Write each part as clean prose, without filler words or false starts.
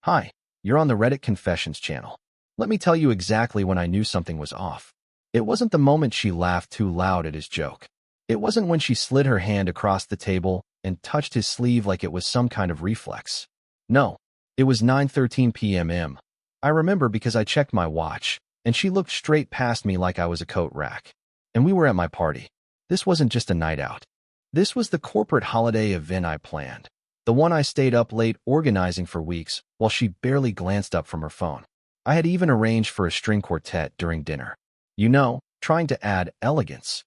Hi, you're on the Reddit Confessions channel. Let me tell you exactly when I knew something was off. It wasn't the moment she laughed too loud at his joke. It wasn't when she slid her hand across the table and touched his sleeve like it was some kind of reflex. No, it was 9:13 p.m. I remember because I checked my watch, and she looked straight past me like I was a coat rack. And we were at my party. This wasn't just a night out. This was the corporate holiday event I planned. The one I stayed up late organizing for weeks while she barely glanced up from her phone. I had even arranged for a string quartet during dinner. You know, trying to add elegance.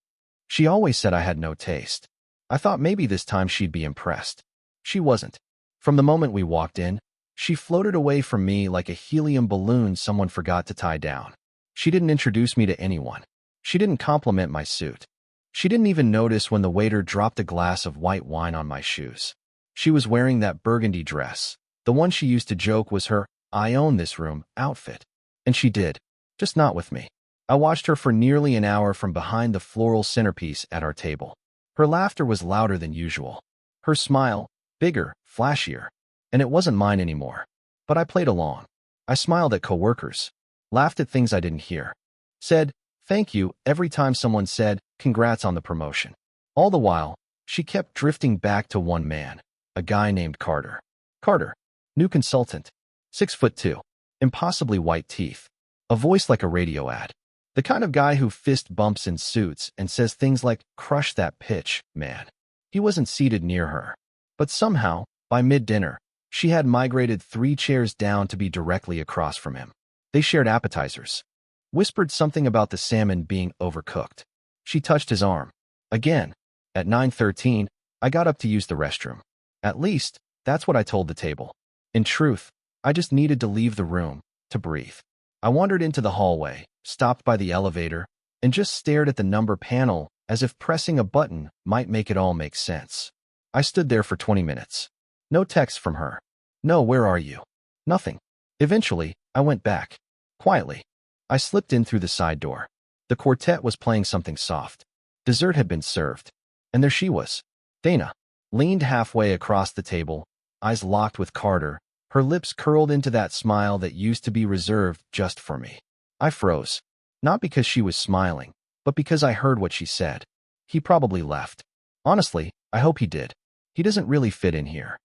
She always said I had no taste. I thought maybe this time she'd be impressed. She wasn't. From the moment we walked in, she floated away from me like a helium balloon someone forgot to tie down. She didn't introduce me to anyone. She didn't compliment my suit. She didn't even notice when the waiter dropped a glass of white wine on my shoes. She was wearing that burgundy dress, the one she used to joke was her "I own this room" outfit. And she did, just not with me. I watched her for nearly an hour from behind the floral centerpiece at our table. Her laughter was louder than usual. Her smile, bigger, flashier. And it wasn't mine anymore. But I played along. I smiled at coworkers, laughed at things I didn't hear, said thank you every time someone said congrats on the promotion. All the while, she kept drifting back to one man, a guy named Carter. Carter, new consultant, 6'2", impossibly white teeth, a voice like a radio ad. The kind of guy who fist bumps in suits and says things like, crush that pitch, man. He wasn't seated near her. But somehow, by mid-dinner, she had migrated 3 chairs down to be directly across from him. They shared appetizers. Whispered something about the salmon being overcooked. She touched his arm. Again, at 9:13, I got up to use the restroom. At least, that's what I told the table. In truth, I just needed to leave the room, to breathe. I wandered into the hallway, stopped by the elevator, and just stared at the number panel as if pressing a button might make it all make sense. I stood there for 20 minutes. No text from her. No, where are you? Nothing. Eventually, I went back. Quietly. I slipped in through the side door. The quartet was playing something soft. Dessert had been served. And there she was. Dana. Leaned halfway across the table, eyes locked with Carter, her lips curled into that smile that used to be reserved just for me. I froze. Not because she was smiling, but because I heard what she said. He probably left. Honestly, I hope he did. He doesn't really fit in here.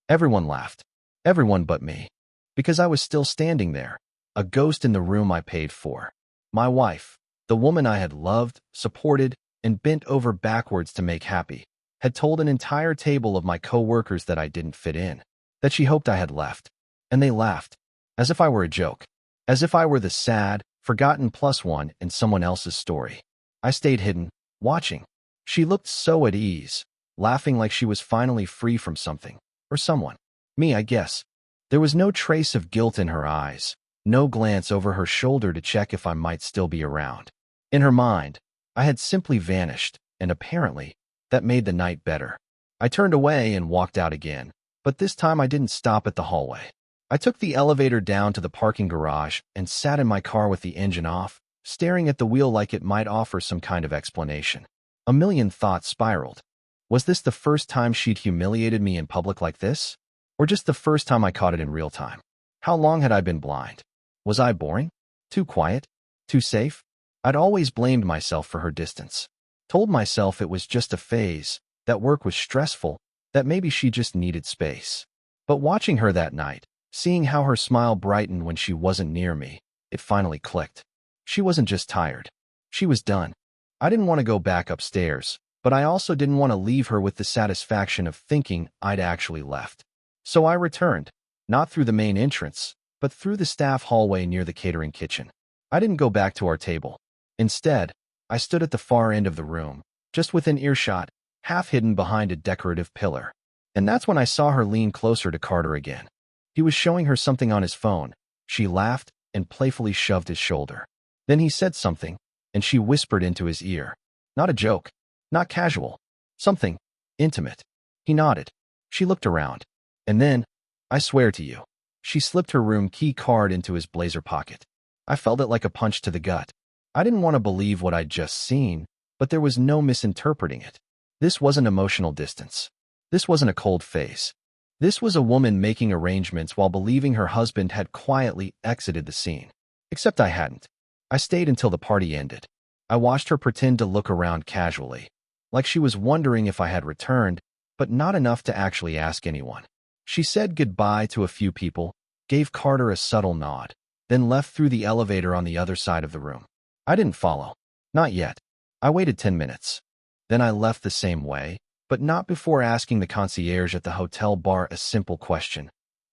Everyone laughed. Everyone but me. Because I was still standing there, a ghost in the room I paid for. My wife, the woman I had loved, supported, and bent over backwards to make happy, had told an entire table of my co-workers that I didn't fit in, that she hoped I had left. And they laughed, as if I were a joke, as if I were the sad, forgotten +1 in someone else's story. I stayed hidden, watching. She looked so at ease, laughing like she was finally free from something, or someone. Me, I guess. There was no trace of guilt in her eyes, no glance over her shoulder to check if I might still be around. In her mind, I had simply vanished, and apparently, that made the night better. I turned away and walked out again, but this time I didn't stop at the hallway. I took the elevator down to the parking garage and sat in my car with the engine off, staring at the wheel like it might offer some kind of explanation. A million thoughts spiraled. Was this the first time she'd humiliated me in public like this? Or just the first time I caught it in real time? How long had I been blind? Was I boring? Too quiet? Too safe? I'd always blamed myself for her distance. Told myself it was just a phase, that work was stressful, that maybe she just needed space. But watching her that night, seeing how her smile brightened when she wasn't near me, it finally clicked. She wasn't just tired. She was done. I didn't want to go back upstairs, but I also didn't want to leave her with the satisfaction of thinking I'd actually left. So I returned, not through the main entrance, but through the staff hallway near the catering kitchen. I didn't go back to our table. Instead, I stood at the far end of the room, just within earshot, half hidden behind a decorative pillar. And that's when I saw her lean closer to Carter again. He was showing her something on his phone. She laughed and playfully shoved his shoulder. Then he said something, and she whispered into his ear. Not a joke, not casual, something intimate. He nodded. She looked around. And then, I swear to you, she slipped her room key card into his blazer pocket. I felt it like a punch to the gut. I didn't want to believe what I'd just seen, but there was no misinterpreting it. This wasn't emotional distance. This wasn't a cold face. This was a woman making arrangements while believing her husband had quietly exited the scene. Except I hadn't. I stayed until the party ended. I watched her pretend to look around casually, like she was wondering if I had returned, but not enough to actually ask anyone. She said goodbye to a few people, gave Carter a subtle nod, then left through the elevator on the other side of the room. I didn't follow. Not yet. I waited 10 minutes. Then I left the same way, but not before asking the concierge at the hotel bar a simple question.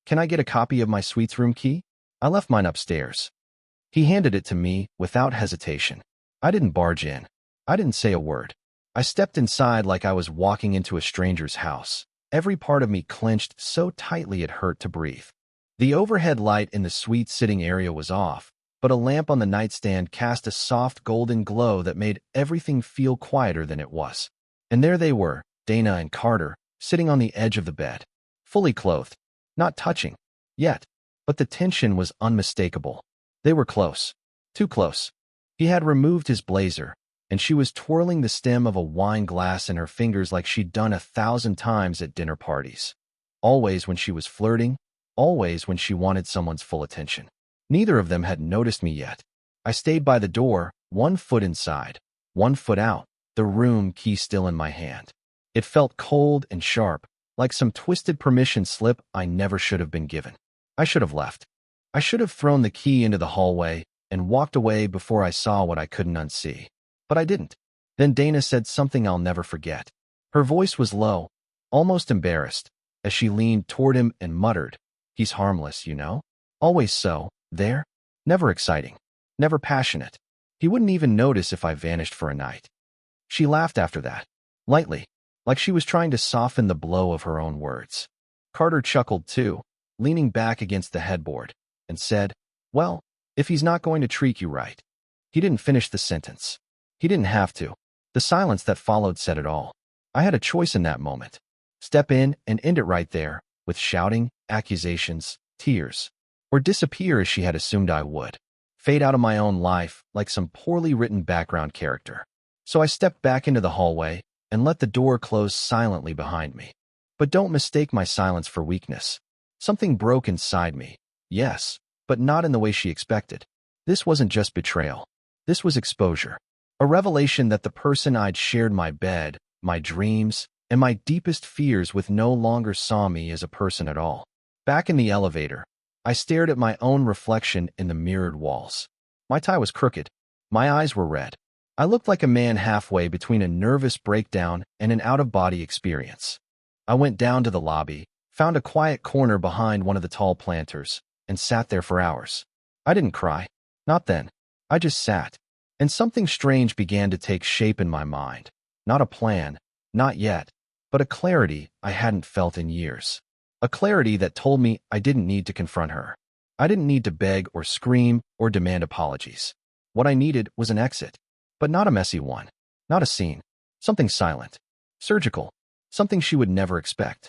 Can I get a copy of my suite's room key? I left mine upstairs. He handed it to me without hesitation. I didn't barge in. I didn't say a word. I stepped inside like I was walking into a stranger's house. Every part of me clenched so tightly it hurt to breathe. The overhead light in the suite sitting area was off, but a lamp on the nightstand cast a soft golden glow that made everything feel quieter than it was. And there they were, Dana and Carter, sitting on the edge of the bed, fully clothed, not touching, yet, but the tension was unmistakable. They were close, too close. He had removed his blazer, and she was twirling the stem of a wine glass in her fingers like she'd done 1,000 times at dinner parties. Always when she was flirting, always when she wanted someone's full attention. Neither of them had noticed me yet. I stayed by the door, 1 foot inside, 1 foot out, the room key still in my hand. It felt cold and sharp, like some twisted permission slip I never should have been given. I should have left. I should have thrown the key into the hallway and walked away before I saw what I couldn't unsee. But I didn't. Then Dana said something I'll never forget. Her voice was low, almost embarrassed, as she leaned toward him and muttered, "He's harmless, you know? Always so, there. Never exciting. Never passionate. He wouldn't even notice if I vanished for a night." She laughed after that, lightly, like she was trying to soften the blow of her own words. Carter chuckled too, leaning back against the headboard, and said, "Well, if he's not going to treat you right." He didn't finish the sentence. He didn't have to. The silence that followed said it all. I had a choice in that moment. Step in and end it right there, with shouting, accusations, tears. Or disappear as she had assumed I would. Fade out of my own life like some poorly written background character. So I stepped back into the hallway and let the door close silently behind me. But don't mistake my silence for weakness. Something broke inside me. Yes, but not in the way she expected. This wasn't just betrayal. This was exposure. A revelation that the person I'd shared my bed, my dreams, and my deepest fears with no longer saw me as a person at all. Back in the elevator, I stared at my own reflection in the mirrored walls. My tie was crooked. My eyes were red. I looked like a man halfway between a nervous breakdown and an out-of-body experience. I went down to the lobby, found a quiet corner behind one of the tall planters, and sat there for hours. I didn't cry. Not then. I just sat. And something strange began to take shape in my mind. Not a plan, not yet, but a clarity I hadn't felt in years. A clarity that told me I didn't need to confront her. I didn't need to beg or scream or demand apologies. What I needed was an exit, but not a messy one, not a scene, something silent, surgical, something she would never expect.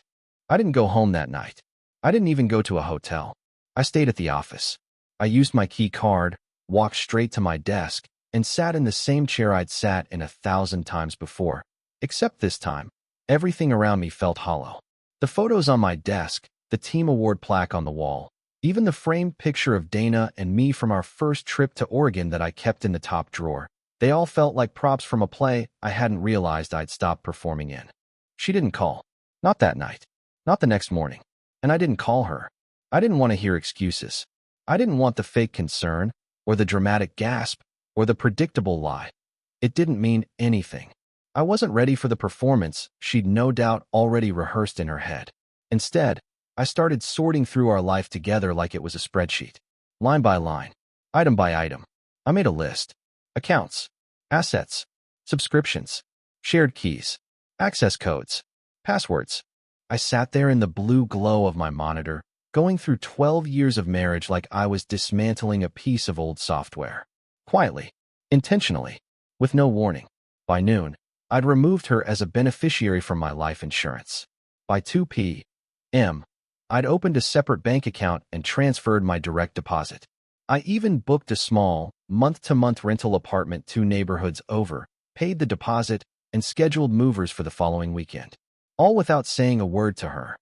I didn't go home that night. I didn't even go to a hotel. I stayed at the office. I used my key card, walked straight to my desk, and sat in the same chair I'd sat in 1,000 times before. Except this time, everything around me felt hollow. The photos on my desk, the team award plaque on the wall, even the framed picture of Dana and me from our first trip to Oregon that I kept in the top drawer, they all felt like props from a play I hadn't realized I'd stopped performing in. She didn't call. Not that night. Not the next morning. And I didn't call her. I didn't want to hear excuses. I didn't want the fake concern, or the dramatic gasp, or the predictable lie. It didn't mean anything. I wasn't ready for the performance she'd no doubt already rehearsed in her head. Instead, I started sorting through our life together like it was a spreadsheet. Line by line, item by item. I made a list. Accounts, assets, subscriptions, shared keys, access codes, passwords. I sat there in the blue glow of my monitor, going through 12 years of marriage like I was dismantling a piece of old software. Quietly, intentionally, with no warning. By noon, I'd removed her as a beneficiary from my life insurance. By 2 p.m., I'd opened a separate bank account and transferred my direct deposit. I even booked a small, month-to-month rental apartment 2 neighborhoods over, paid the deposit, and scheduled movers for the following weekend. All without saying a word to her.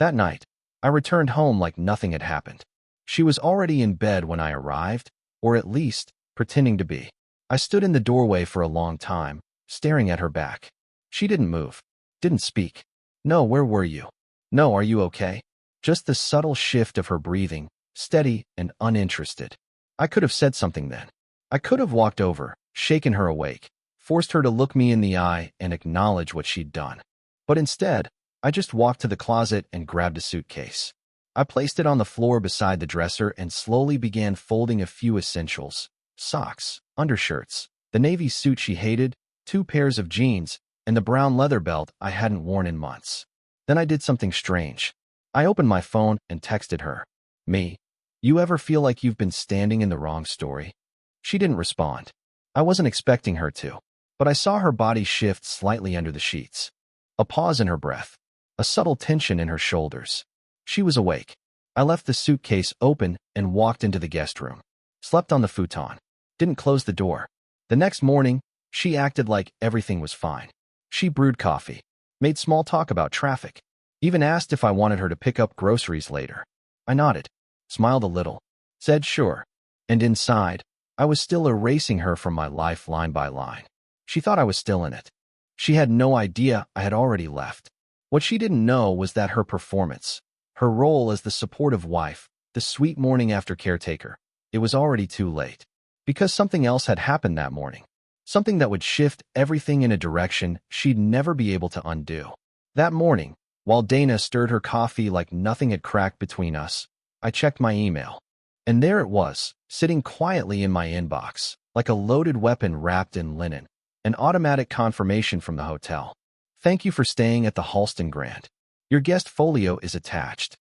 That night, I returned home like nothing had happened. She was already in bed when I arrived, or at least, pretending to be. I stood in the doorway for a long time, staring at her back. She didn't move, didn't speak. No, where were you? No, are you okay? Just the subtle shift of her breathing, steady and uninterested. I could have said something then. I could have walked over, shaken her awake, forced her to look me in the eye and acknowledge what she'd done. But instead, I just walked to the closet and grabbed a suitcase. I placed it on the floor beside the dresser and slowly began folding a few essentials: socks, undershirts, the navy suit she hated, 2 pairs of jeans, and the brown leather belt I hadn't worn in months. Then I did something strange. I opened my phone and texted her. Me, you ever feel like you've been standing in the wrong story? She didn't respond. I wasn't expecting her to, but I saw her body shift slightly under the sheets. A pause in her breath, a subtle tension in her shoulders. She was awake. I left the suitcase open and walked into the guest room. Slept on the futon. Didn't close the door. The next morning, she acted like everything was fine. She brewed coffee, made small talk about traffic, even asked if I wanted her to pick up groceries later. I nodded, smiled a little, said sure, and inside, I was still erasing her from my life line by line. She thought I was still in it. She had no idea I had already left. What she didn't know was that her performance, her role as the supportive wife, the sweet morning after caretaker, it was already too late. Because something else had happened that morning. Something that would shift everything in a direction she'd never be able to undo. That morning, while Dana stirred her coffee like nothing had cracked between us, I checked my email. And there it was, sitting quietly in my inbox, like a loaded weapon wrapped in linen. An automatic confirmation from the hotel. Thank you for staying at the Halston Grand. Your guest folio is attached.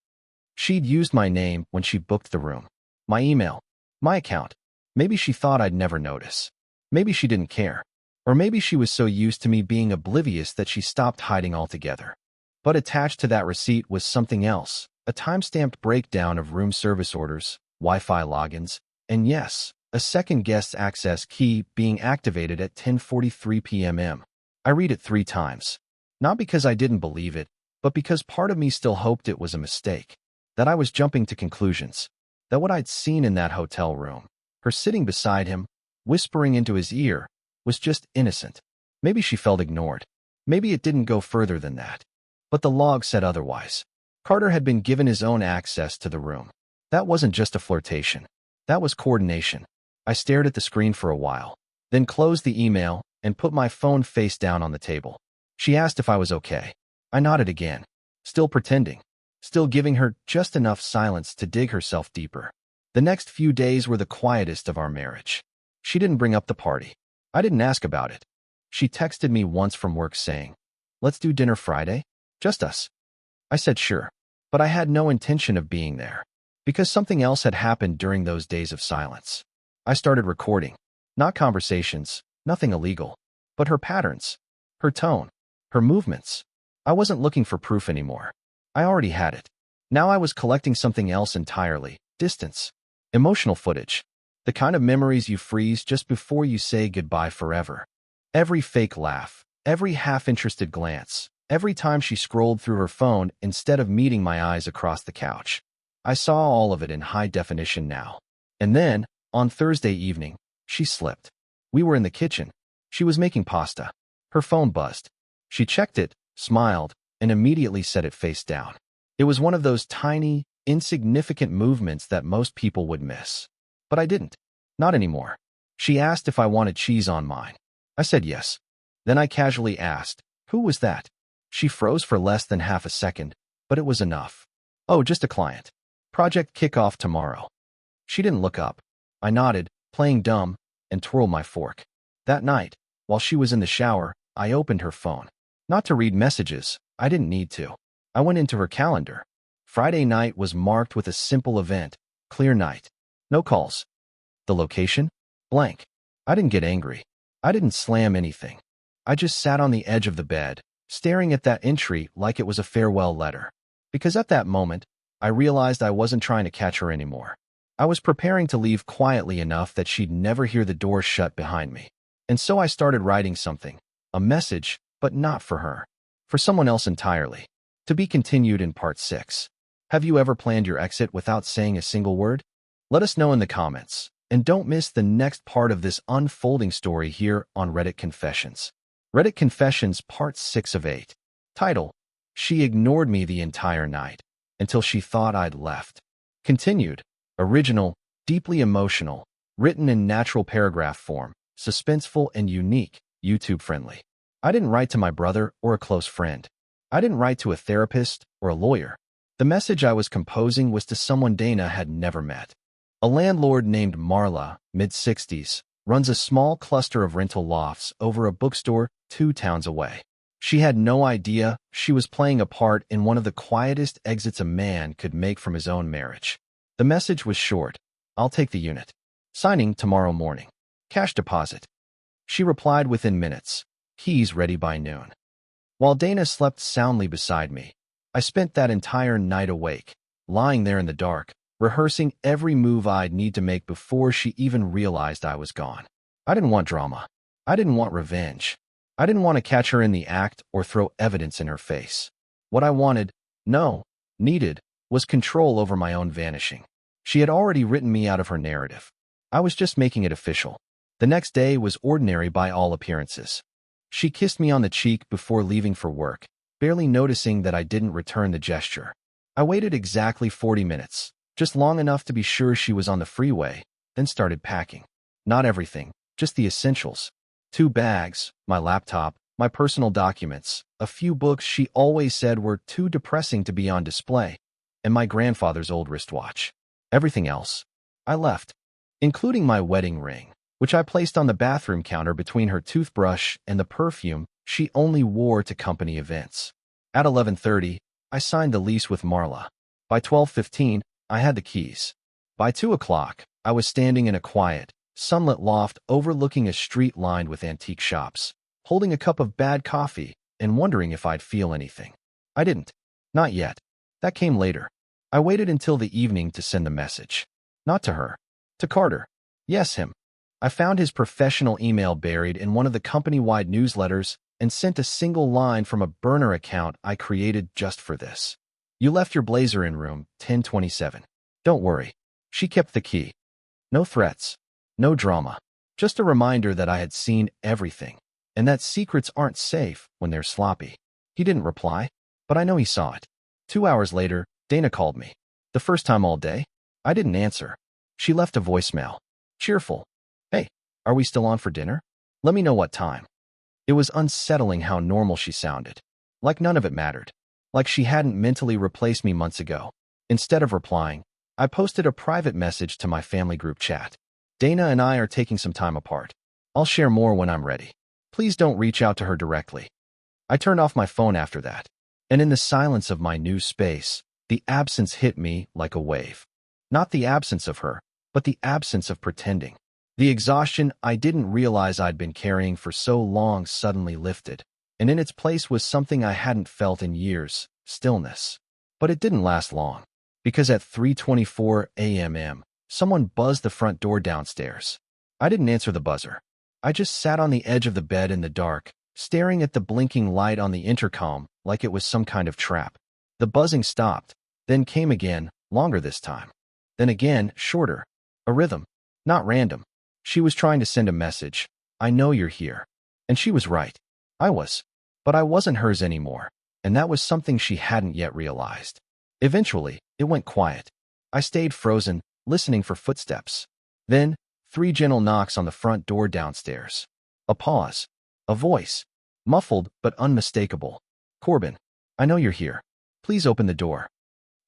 She'd used my name when she booked the room. My email. My account. Maybe she thought I'd never notice. Maybe she didn't care. Or maybe she was so used to me being oblivious that she stopped hiding altogether. But attached to that receipt was something else, a time-stamped breakdown of room service orders, Wi-Fi logins, and yes, a second guest's access key being activated at 10:43 p.m. I read it 3 times. Not because I didn't believe it, but because part of me still hoped it was a mistake. That I was jumping to conclusions. That what I'd seen in that hotel room, her sitting beside him, whispering into his ear, was just innocent. Maybe she felt ignored. Maybe it didn't go further than that. But the log said otherwise. Carter had been given his own access to the room. That wasn't just a flirtation. That was coordination. I stared at the screen for a while, then closed the email and put my phone face down on the table. She asked if I was okay. I nodded again, still pretending, still giving her just enough silence to dig herself deeper. The next few days were the quietest of our marriage. She didn't bring up the party. I didn't ask about it. She texted me once from work saying, "Let's do dinner Friday? Just us." I said sure, but I had no intention of being there, because something else had happened during those days of silence. I started recording. Not conversations, nothing illegal, but her patterns, her tone, her movements. I wasn't looking for proof anymore. I already had it. Now I was collecting something else entirely: distance. Emotional footage. The kind of memories you freeze just before you say goodbye forever. Every fake laugh, every half-interested glance, every time she scrolled through her phone instead of meeting my eyes across the couch. I saw all of it in high definition now. And then, on Thursday evening, she slipped. We were in the kitchen. She was making pasta. Her phone buzzed. She checked it, smiled, and immediately set it face down. It was one of those tiny, insignificant movements that most people would miss. But I didn't. Not anymore. She asked if I wanted cheese on mine. I said yes. Then I casually asked, "Who was that?" She froze for less than half a second, but it was enough. "Oh, just a client. Project kickoff tomorrow." She didn't look up. I nodded, playing dumb, and twirled my fork. That night, while she was in the shower, I opened her phone. Not to read messages. I didn't need to. I went into her calendar. Friday night was marked with a simple event: clear night. No calls. The location? Blank. I didn't get angry. I didn't slam anything. I just sat on the edge of the bed, staring at that entry like it was a farewell letter. Because at that moment, I realized I wasn't trying to catch her anymore. I was preparing to leave quietly enough that she'd never hear the door shut behind me. And so I started writing something. A message, but not for her. For someone else entirely. To be continued in part 6. Have you ever planned your exit without saying a single word? Let us know in the comments. And don't miss the next part of this unfolding story here on Reddit Confessions. Reddit Confessions Part 6 of 8. Title: She ignored me the entire night until she thought I'd left. Continued. Original, deeply emotional, written in natural paragraph form, suspenseful and unique, YouTube-friendly. I didn't write to my brother or a close friend. I didn't write to a therapist or a lawyer. The message I was composing was to someone Dana had never met. A landlord named Marla, mid-60s, runs a small cluster of rental lofts over a bookstore 2 towns away. She had no idea she was playing a part in one of the quietest exits a man could make from his own marriage. The message was short: I'll take the unit. Signing tomorrow morning. Cash deposit. She replied within minutes. Keys ready by noon. While Dana slept soundly beside me, I spent that entire night awake, lying there in the dark, rehearsing every move I'd need to make before she even realized I was gone. I didn't want drama. I didn't want revenge. I didn't want to catch her in the act or throw evidence in her face. What I needed, was control over my own vanishing. She had already written me out of her narrative. I was just making it official. The next day was ordinary by all appearances. She kissed me on the cheek before leaving for work, barely noticing that I didn't return the gesture. I waited exactly 40 minutes. Just long enough to be sure she was on the freeway, then started packing. Not everything, just the essentials. 2 bags, my laptop, my personal documents, a few books she always said were too depressing to be on display, and my grandfather's old wristwatch. Everything else, I left, including my wedding ring, which I placed on the bathroom counter between her toothbrush and the perfume she only wore to company events. At 11:30, I signed the lease with Marla. By 12:15, I had the keys. By 2 o'clock, I was standing in a quiet, sunlit loft overlooking a street lined with antique shops, holding a cup of bad coffee and wondering if I'd feel anything. I didn't. Not yet. That came later. I waited until the evening to send the message. Not to her. To Carter. Yes, him. I found his professional email buried in one of the company-wide newsletters and sent a single line from a burner account I created just for this. You left your blazer in room 1027. Don't worry. She kept the key. No threats. No drama. Just a reminder that I had seen everything, and that secrets aren't safe when they're sloppy. He didn't reply, but I know he saw it. 2 hours later, Dana called me. The first time all day. I didn't answer. She left a voicemail. Cheerful. Hey, are we still on for dinner? Let me know what time. It was unsettling how normal she sounded. Like none of it mattered. Like she hadn't mentally replaced me months ago. Instead of replying, I posted a private message to my family group chat. Dana and I are taking some time apart. I'll share more when I'm ready. Please don't reach out to her directly. I turned off my phone after that. And in the silence of my new space, the absence hit me like a wave. Not the absence of her, but the absence of pretending. The exhaustion I didn't realize I'd been carrying for so long suddenly lifted, and in its place was something I hadn't felt in years: stillness. But it didn't last long, because at 3:24 a.m., someone buzzed the front door downstairs. I didn't answer the buzzer. I just sat on the edge of the bed in the dark, staring at the blinking light on the intercom like it was some kind of trap. The buzzing stopped, then came again, longer this time. Then again, shorter. A rhythm. Not random. She was trying to send a message. I know you're here. And she was right. I was. But I wasn't hers anymore, and that was something she hadn't yet realized. Eventually, it went quiet. I stayed frozen, listening for footsteps. Then, 3 gentle knocks on the front door downstairs. A pause. A voice. Muffled but unmistakable. Corbin, I know you're here. Please open the door.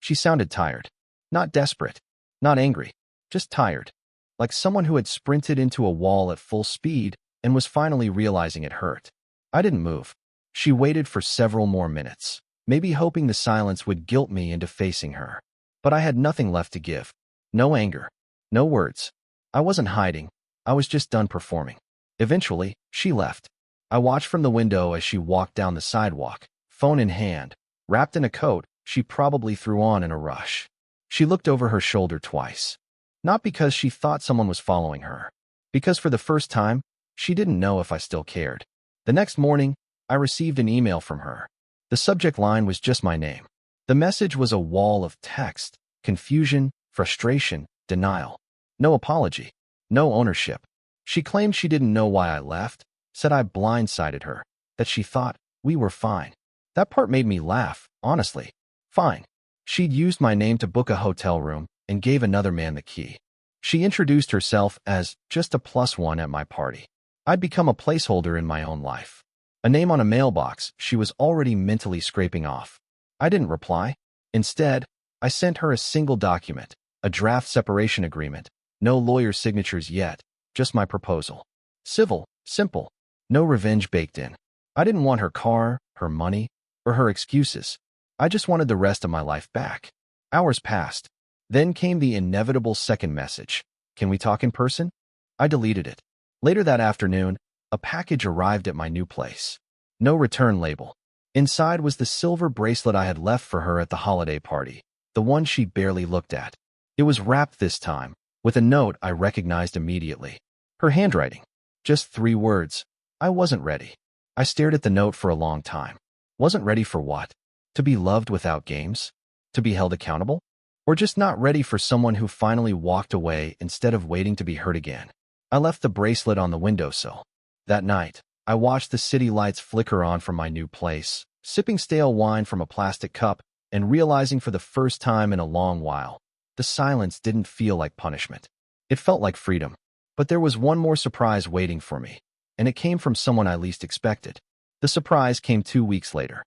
She sounded tired. Not desperate. Not angry. Just tired. Like someone who had sprinted into a wall at full speed and was finally realizing it hurt. I didn't move. She waited for several more minutes, maybe hoping the silence would guilt me into facing her. But I had nothing left to give. No anger. No words. I wasn't hiding. I was just done performing. Eventually, she left. I watched from the window as she walked down the sidewalk, phone in hand, wrapped in a coat she probably threw on in a rush. She looked over her shoulder twice. Not because she thought someone was following her. Because for the first time, she didn't know if I still cared. The next morning, I received an email from her. The subject line was just my name. The message was a wall of text, confusion, frustration, denial. No apology. No ownership. She claimed she didn't know why I left, said I blindsided her, that she thought we were fine. That part made me laugh, honestly. Fine. She'd used my name to book a hotel room and gave another man the key. She introduced herself as just a +1 at my party. I'd become a placeholder in my own life. A name on a mailbox she was already mentally scraping off. I didn't reply. Instead, I sent her a single document, a draft separation agreement. No lawyer's signatures yet, just my proposal. Civil, simple, no revenge baked in. I didn't want her car, her money, or her excuses. I just wanted the rest of my life back. Hours passed. Then came the inevitable second message. Can we talk in person? I deleted it. Later that afternoon, a package arrived at my new place. No return label. Inside was the silver bracelet I had left for her at the holiday party, the one she barely looked at. It was wrapped this time, with a note I recognized immediately. Her handwriting. Just 3 words. I wasn't ready. I stared at the note for a long time. Wasn't ready for what? To be loved without games? To be held accountable? Or just not ready for someone who finally walked away instead of waiting to be hurt again? I left the bracelet on the windowsill. That night, I watched the city lights flicker on from my new place, sipping stale wine from a plastic cup and realizing for the first time in a long while, the silence didn't feel like punishment. It felt like freedom. But there was one more surprise waiting for me, and it came from someone I least expected. The surprise came 2 weeks later.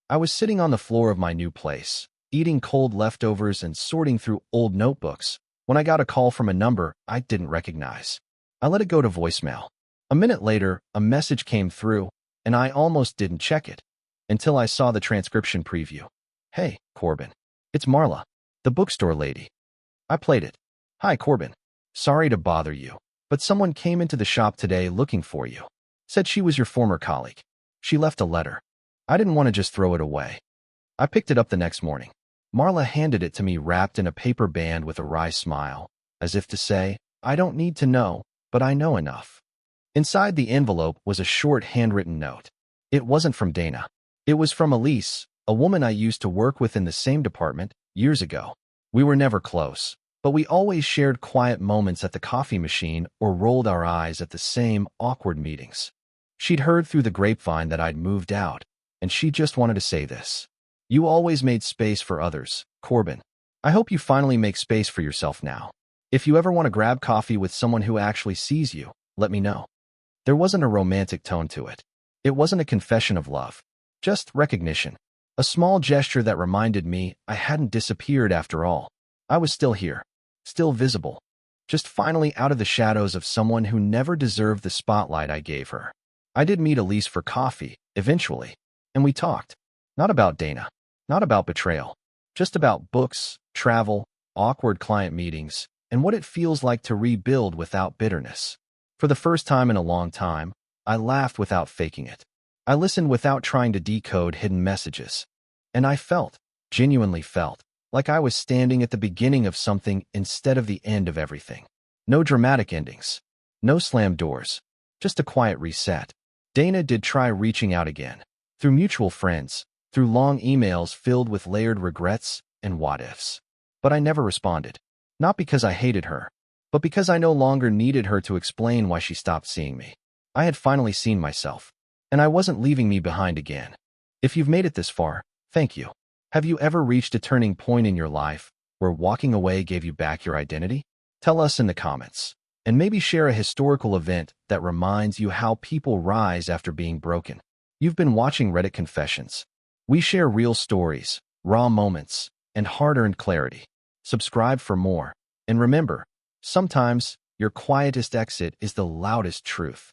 I was sitting on the floor of my new place, eating cold leftovers and sorting through old notebooks, when I got a call from a number I didn't recognize. I let it go to voicemail. A minute later, a message came through, and I almost didn't check it, until I saw the transcription preview. Hey, Corbin. It's Marla, the bookstore lady. I played it. Hi, Corbin. Sorry to bother you, but someone came into the shop today looking for you. Said she was your former colleague. She left a letter. I didn't want to just throw it away. I picked it up the next morning. Marla handed it to me wrapped in a paper band with a wry smile, as if to say, I don't need to know, but I know enough. Inside the envelope was a short handwritten note. It wasn't from Dana. It was from Elise, a woman I used to work with in the same department years ago. We were never close, but we always shared quiet moments at the coffee machine or rolled our eyes at the same awkward meetings. She'd heard through the grapevine that I'd moved out, and she just wanted to say this. You always made space for others, Corbin. I hope you finally make space for yourself now. If you ever want to grab coffee with someone who actually sees you, let me know. There wasn't a romantic tone to it. It wasn't a confession of love. Just recognition. A small gesture that reminded me I hadn't disappeared after all. I was still here. Still visible. Just finally out of the shadows of someone who never deserved the spotlight I gave her. I did meet Elise for coffee, eventually, and we talked. Not about Dana. Not about betrayal. Just about books, travel, awkward client meetings, and what it feels like to rebuild without bitterness. For the first time in a long time, I laughed without faking it. I listened without trying to decode hidden messages. And I felt, genuinely felt, like I was standing at the beginning of something instead of the end of everything. No dramatic endings. No slammed doors. Just a quiet reset. Dana did try reaching out again. Through mutual friends. Through long emails filled with layered regrets and what-ifs. But I never responded. Not because I hated her, but because I no longer needed her to explain why she stopped seeing me. I had finally seen myself, and I wasn't leaving me behind again. If you've made it this far, thank you. Have you ever reached a turning point in your life where walking away gave you back your identity? Tell us in the comments, and maybe share a historical event that reminds you how people rise after being broken. You've been watching Reddit Confessions. We share real stories, raw moments, and hard-earned clarity. Subscribe for more. And remember, sometimes your quietest exit is the loudest truth.